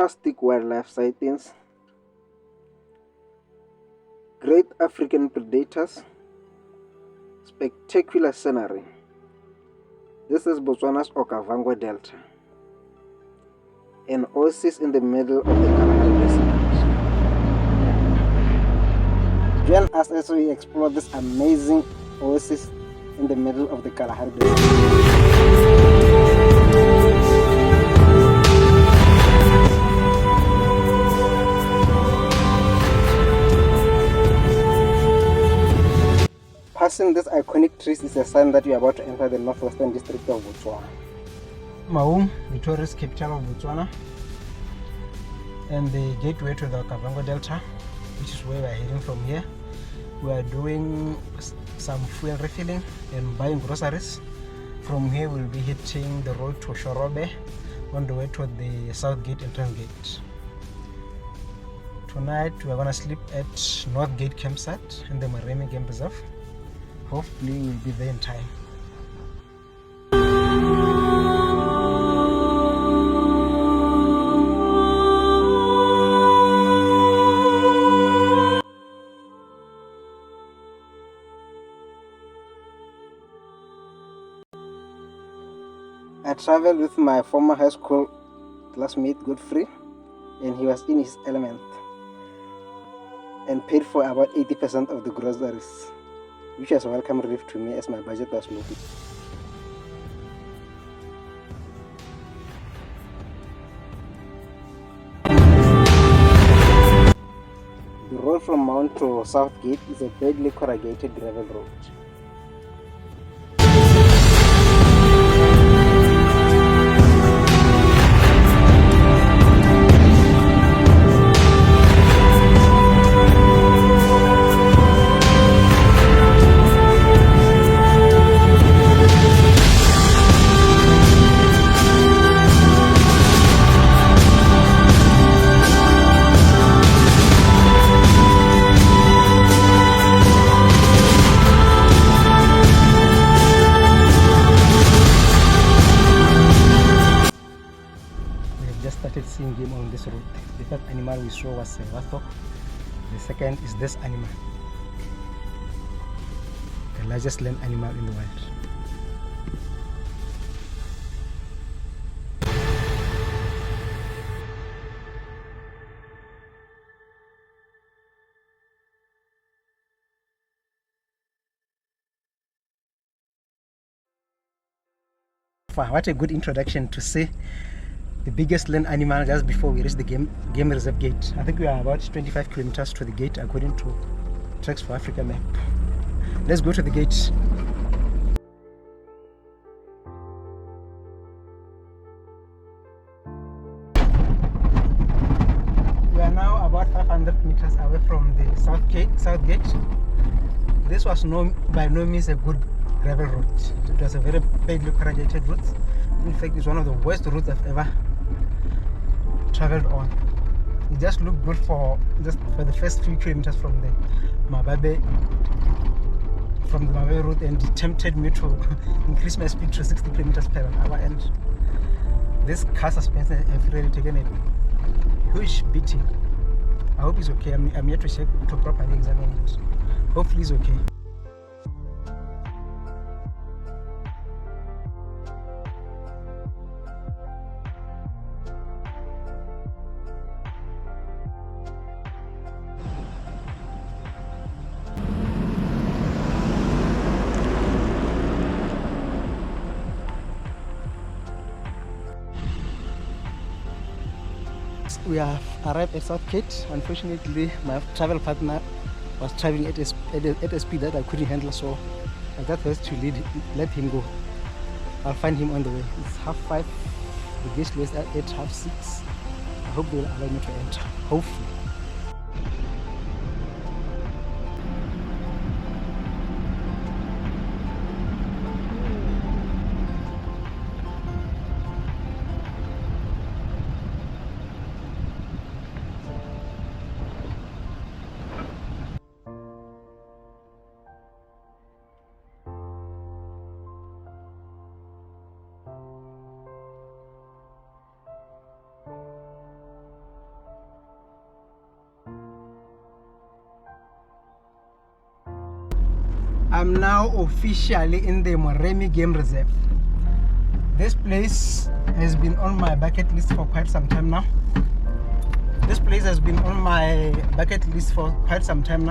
fantastic wildlife sightings, great African predators, spectacular scenery. This is Botswana's Okavango Delta, an oasis in the middle of the Kalahari Desert. Join us as we explore this amazing oasis in the middle of the Kalahari Desert. Passing these iconic trees is a sign that you are about to enter the northwestern district of Botswana. Maum, the tourist capital of Botswana, and the gateway to the Okavango Delta, which is where we are heading from here. We are doing some fuel refilling and buying groceries. From here we'll be hitting the road to Shorobe on the way to the South Gate entrance gate. Tonight we are going to sleep at North Gate campsite in the Moremi Game Reserve. Hopefully we'll be there in time. I traveled with my former high school classmate Godfrey, and he was in his element and paid for about 80% of the groceries, which was a welcome relief to me as my budget was low. The road from Mount to South Gate is a badly corrugated gravel road. Started seeing game on this road. The first animal we saw was a warthog. The second is this animal, the largest land animal in the world. What a good introduction to see the biggest land animal just before we reach the game reserve gate. I think we are about 25 kilometers to the gate according to Tracks for Africa map. Let's go to the gate. We are now about 500 meters away from the South Gate. This was by no means a good gravel route. It was a very badly corrugated route. In fact, it's one of the worst routes I've ever traveled on. It just looked good for the first few kilometers from the Mababe route, and it tempted me to increase my speed to 60 kilometers per hour, and this car suspension have really taken a huge beating. I hope it's okay. I'm here to check to properly examine it. Hopefully it's okay. We have arrived at South Gate. Unfortunately, my travel partner was traveling at a speed that I couldn't handle, so I just had to let him go. I'll find him on the way. It's 5:30. The gate closes at 5:30. I hope they will allow me to enter. Hopefully. I'm now officially in the Moremi Game Reserve. This place has been on my bucket list for quite some time now.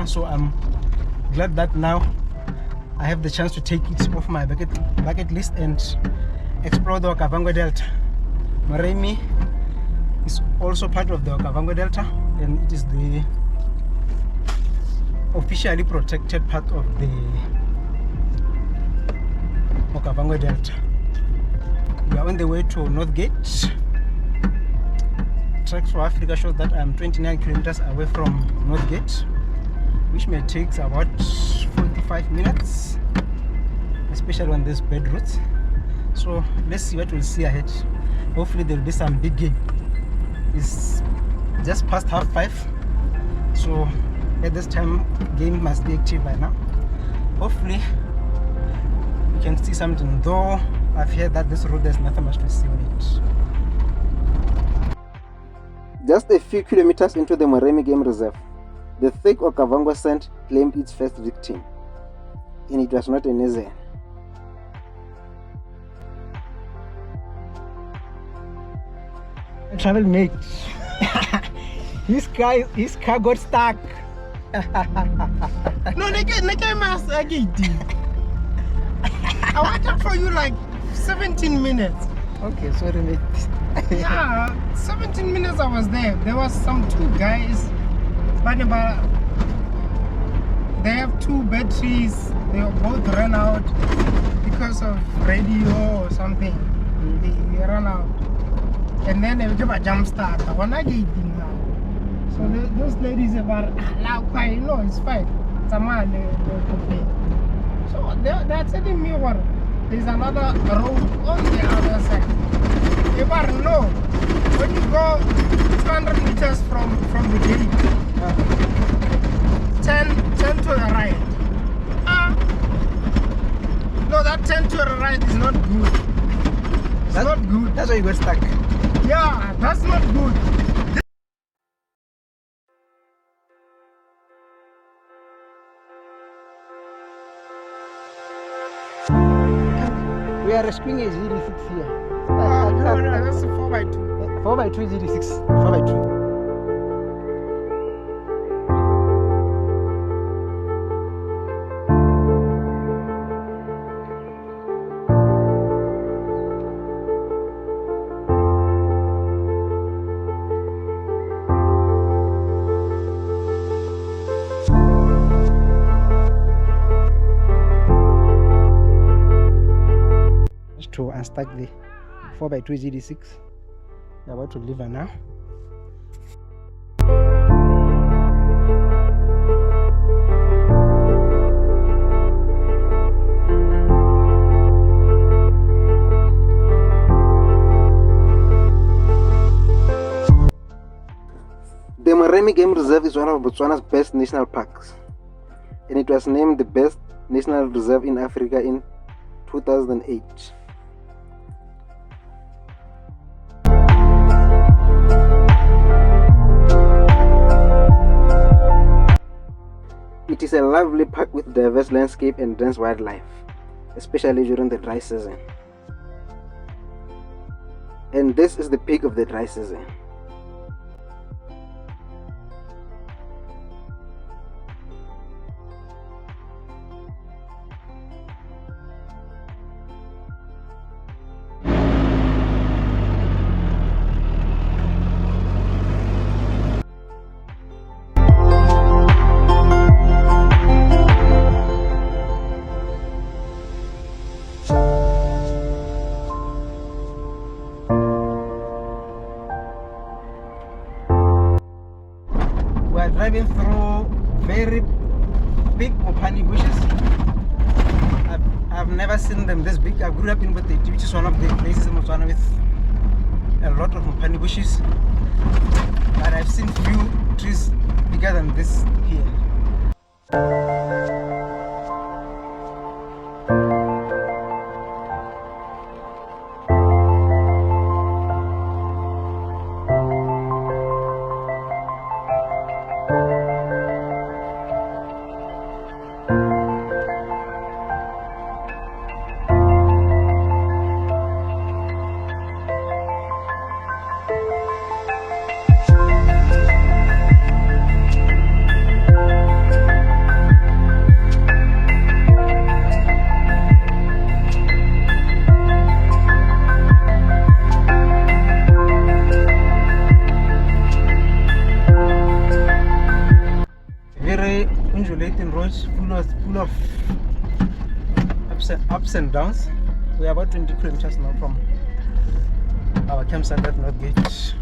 So I'm glad that now I have the chance to take it off my bucket list and explore the Okavango Delta. Moremi is also part of the Okavango Delta, and it is the officially protected part of the Okavango Delta. We are on the way to North Gate. Tracks for Africa shows that I'm 29 kilometers away from North Gate, which may take about 45 minutes, especially on these bad routes. So let's see what we'll see ahead. Hopefully there will be some big game. It's just past 5:30, so at this time game must be active by now. Hopefully we can see something, though I've heard that this road there's nothing much to see on it. Just a few kilometers into the Moremi Game Reserve, the thick Okavango scent claimed its first victim, and it was not an easy. Travel mate. His car got stuck. No, I waited for you like 17 minutes. Okay, sorry mate. Yeah, 17 minutes I was there. There was some two guys, but they have two batteries. They both ran out because of radio or something. They ran out. And then they give a jump start. So those ladies about Khwai, no, it's fine. So they're telling me what there's another road on the other side. No, when you go 200 meters from the gate, 10 to the right. No, that 10 to the right is not good. It's not good. That's why you got stuck. Yeah, that's not good. We are rescuing a GD6 here. No, that's a 4x2. 4x2 GD6. 4x2. To unstack the 4x2 GD6. We're about to leave her now. The Moremi Game Reserve is one of Botswana's best national parks, and it was named the best national reserve in Africa in 2008. It is a lovely park with diverse landscape and dense wildlife, especially during the dry season. And this is the peak of the dry season. Driving through very big opani bushes. I've never seen them this big. I grew up in Botswana, which is one of the places in Botswana with a lot of opani bushes, but I've seen few trees bigger than this here. full of ups and downs. We're about 20 kilometers now from our campsite at North Gate.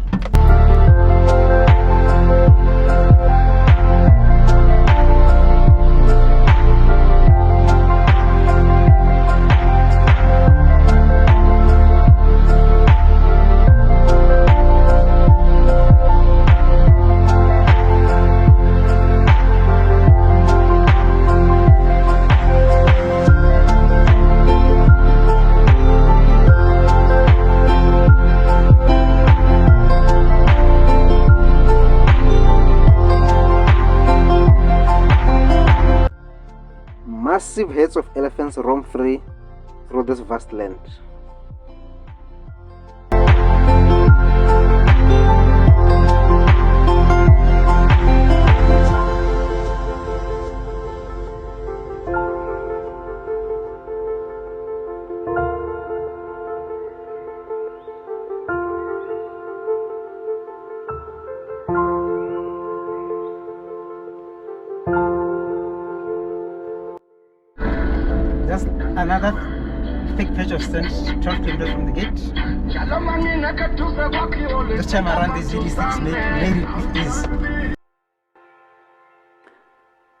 Massive herds of elephants roam free through this vast land. Just another thick patch of sand 12 kilometers from the gate. This time around, these GD6 made it with ease.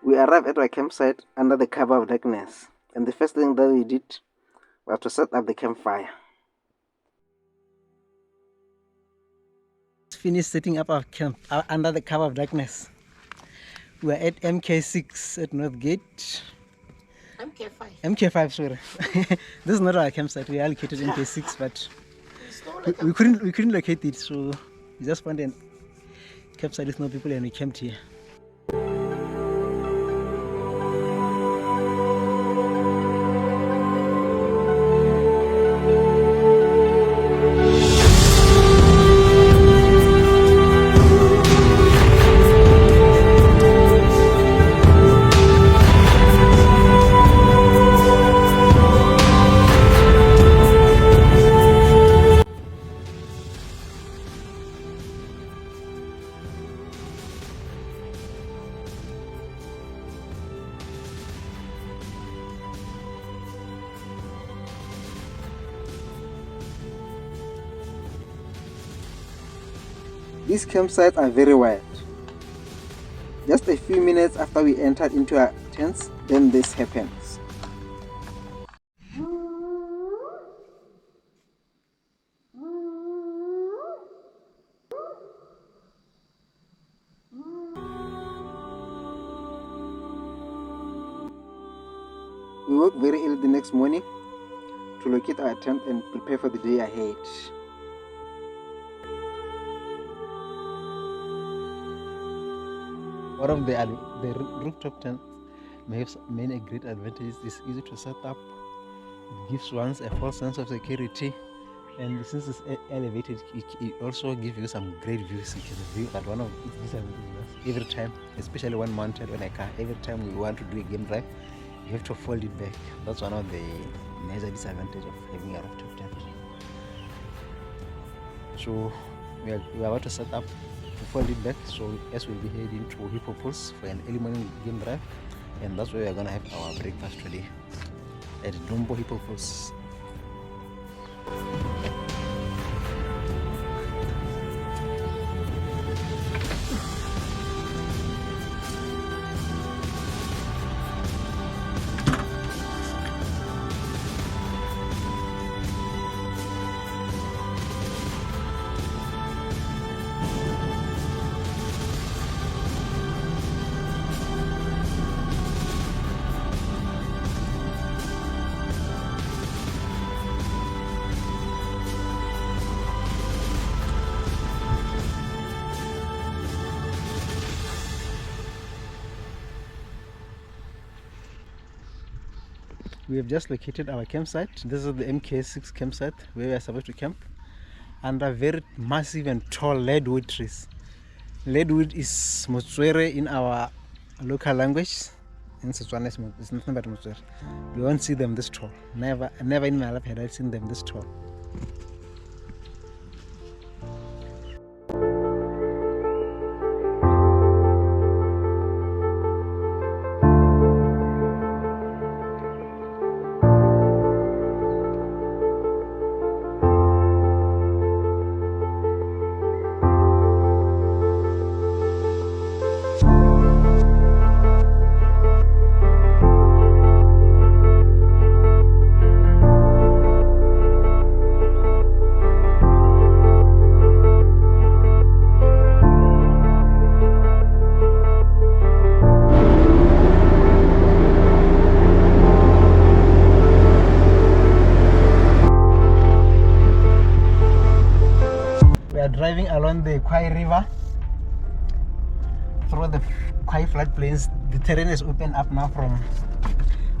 We arrived at our campsite under the cover of darkness, and the first thing that we did was to set up the campfire. Finished setting up our camp under the cover of darkness. We are at MK6 at North Gate. MK5, sorry. This is not our campsite. We allocated MK6, but we couldn't locate it, so we just found a campsite with no people and we camped here. These campsites are very wide. Just a few minutes after we entered into our tents, then this happens. We woke very early the next morning to locate our tent and prepare for the day ahead. One of the rooftop tent may have many great advantages. It's easy to set up. It gives one a false sense of security, and since it's elevated, it also gives you some great views. You can view. But one of its disadvantages, every time, especially when mounted on a car, every time we want to do a game drive, you have to fold it back. That's one of the major disadvantages of having a rooftop tent. So we are about to set up to fold it back, so as we'll be heading to Hippo Pools for an early morning game drive, and that's where we're gonna have our breakfast today at Dombo Hippo Pools. We have just located our campsite. This is the MK6 campsite where we are supposed to camp under very massive and tall leadwood trees. Leadwood is motswere in our local language. In Setswana, it's nothing but motswere. You won't see them this tall. Never in my life had I seen them this tall. on the Khwai River through the Khwai floodplains. The terrain is open up now from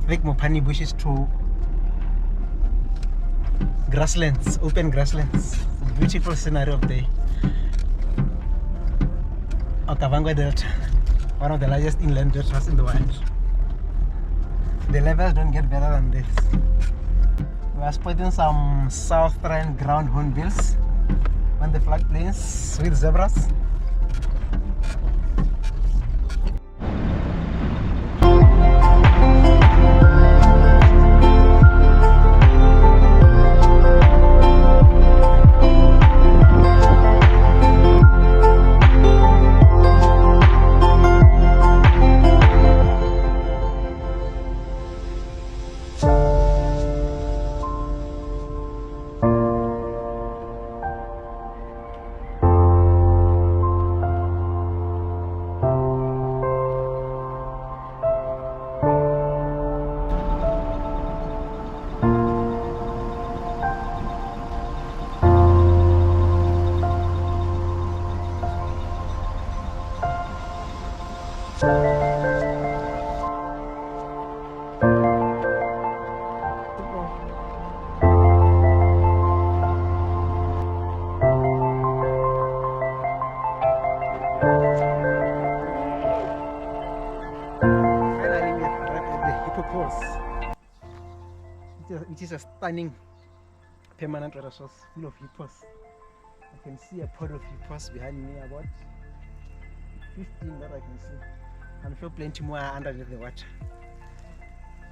big Mopani bushes to grasslands, open grasslands. Beautiful scenery of the Okavango Delta, one of the largest inland deltas in the world. The levels don't get better than this. We are spotting some southern ground hornbills on the floodplains with zebras. It is a stunning permanent resource full of hippos. I can see a pod of hippos behind me, about 15 that I can see. I'm sure plenty more are underneath the water.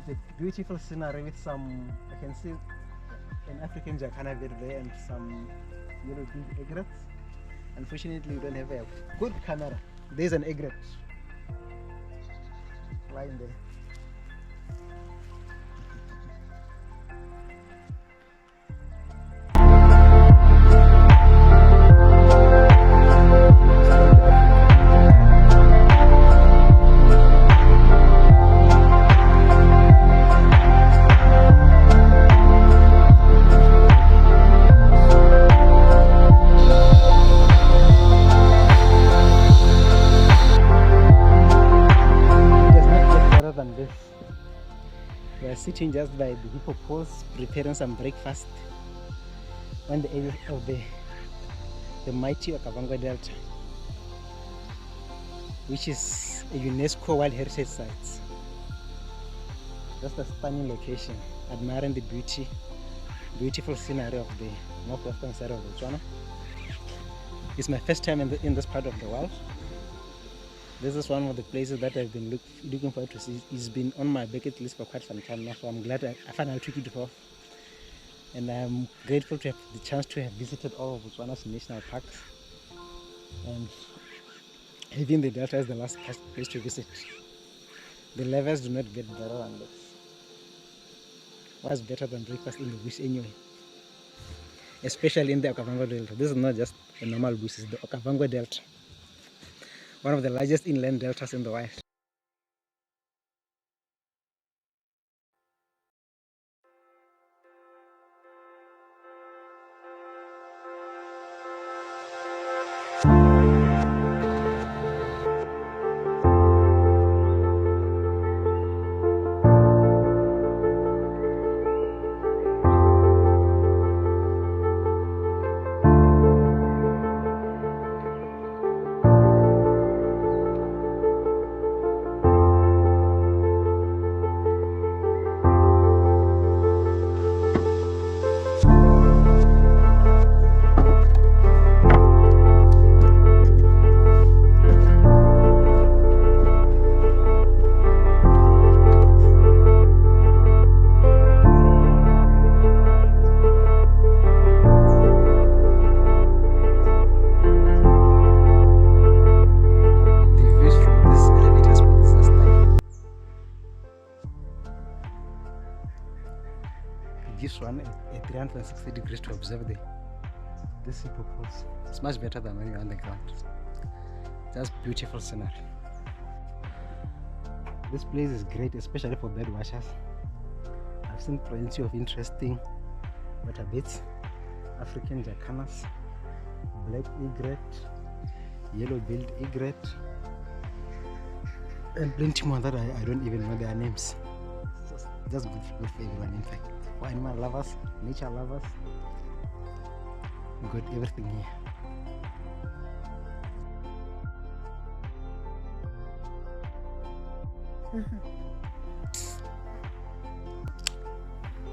It's a beautiful scenery with some, I can see an African jacana bird there and some yellow-billed egrets. Unfortunately, we don't have a good camera. There's an egret flying there. Sitting just by the hippo pools, preparing some breakfast on the edge of the mighty Okavango Delta, which is a UNESCO World Heritage Site. Just a stunning location, admiring the beautiful scenery of the northwestern side of Botswana. It's my first time in this part of the world. This is one of the places that I've been looking forward to see. It's been on my bucket list for quite some time now, so I'm glad I finally took it off. And I'm grateful to have the chance to have visited all of Botswana's national parks. And even the Delta is the last place to visit. The levels do not get better than this. What's better than breakfast in the bush anyway? Especially in the Okavango Delta. This is not just a normal bush, it's the Okavango Delta, one of the largest inland deltas in the world. Gives one a 360 degrees to observe this hippo pools. It's much better than when you're on the ground. Just beautiful scenery. This place is great, especially for bird watchers. I've seen plenty of interesting water beds, African jacanas, black egret, yellow-billed egret, and plenty more that I don't even know their names. Just good for everyone, in fact. For animal lovers, nature lovers, we got everything here.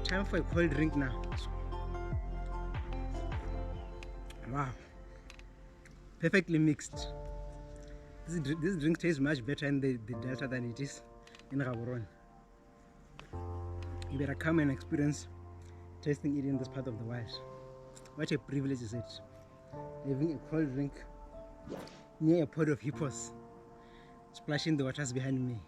Time for a cold drink now. Wow, perfectly mixed. This drink tastes much better in the Delta than it is in Gaborone. You better come and experience tasting it in this part of the world. What a privilege is it, having a cold drink near a pod of hippos splashing the waters behind me.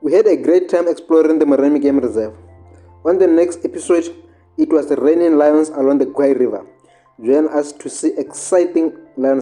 We had a great time exploring the Moremi Game Reserve. On the next episode, it was raining lions along the Khwai River. Join us to see exciting lions